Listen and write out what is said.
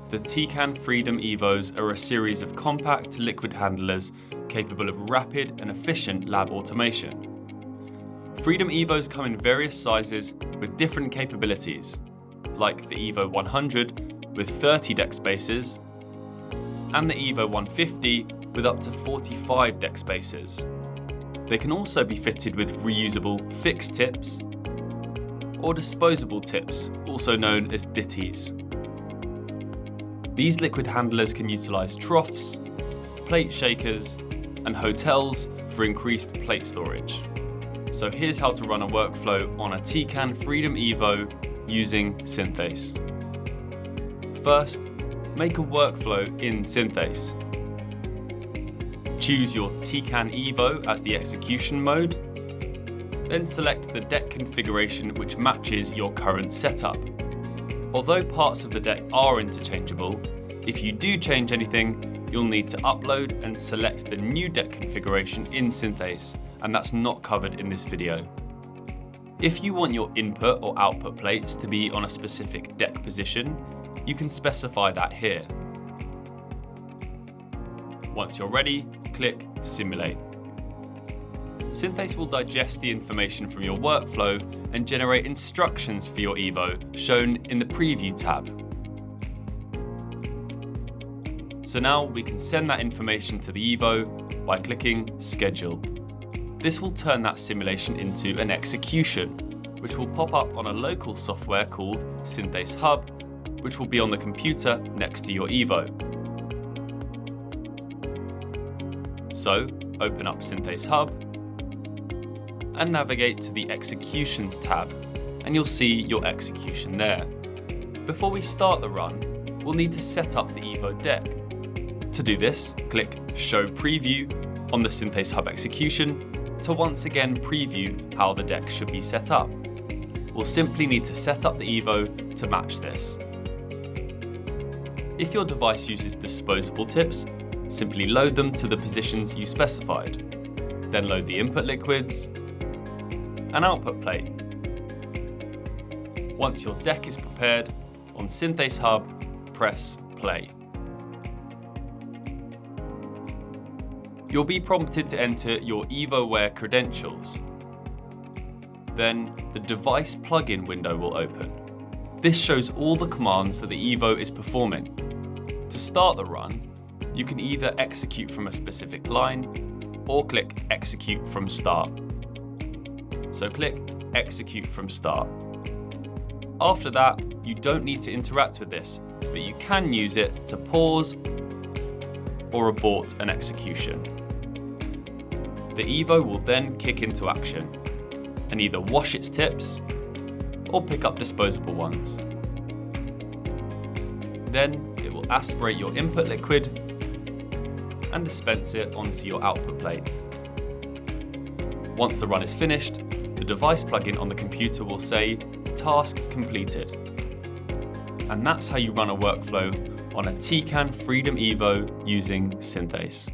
The Tecan Freedom Evos are a series of compact liquid handlers capable of rapid and efficient lab automation. Freedom Evos come in various sizes with different capabilities, like the Evo 100 with 30 deck spaces, and the Evo 150 with up to 45 deck spaces. They can also be fitted with reusable fixed tips or disposable tips, also known as ditties. These liquid handlers can utilise troughs, plate shakers, and hotels for increased plate storage. So here's how to run a workflow on a Tecan Freedom Evo using Synthace. First, make a workflow in Synthace. Choose your Tecan Evo as the execution mode, then select the deck configuration which matches your current setup. Although parts of the deck are interchangeable, if you do change anything, you'll need to upload and select the new deck configuration in Synthace, and that's not covered in this video. If you want your input or output plates to be on a specific deck position, you can specify that here. Once you're ready, click Simulate. Synthace will digest the information from your workflow and generate instructions for your Evo, shown in the Preview tab. So now we can send that information to the Evo by clicking Schedule. This will turn that simulation into an execution, which will pop up on a local software called Synthace Hub, which will be on the computer next to your Evo. So, open up Synthace Hub and navigate to the Executions tab, and you'll see your execution there. Before we start the run, we'll need to set up the Evo Deck. To do this, click Show Preview on the Synthace Hub execution to once again preview how the deck should be set up. We'll simply need to set up the Evo to match this. If your device uses disposable tips, simply load them to the positions you specified. Then load the input liquids and output plate. Once your deck is prepared, on Synthace Hub, press play. You'll be prompted to enter your EvoWare credentials. Then the device plugin window will open. This shows all the commands that the Evo is performing. To start the run, you can either execute from a specific line or click Execute from Start. So click Execute from Start. After that, you don't need to interact with this, but you can use it to pause or abort an execution. The Evo will then kick into action and either wash its tips or pick up disposable ones. Then it will aspirate your input liquid and dispense it onto your output plate. Once the run is finished, the device plugin on the computer will say Task Completed. And that's how you run a workflow on a Tecan Freedom Evo using Synthace.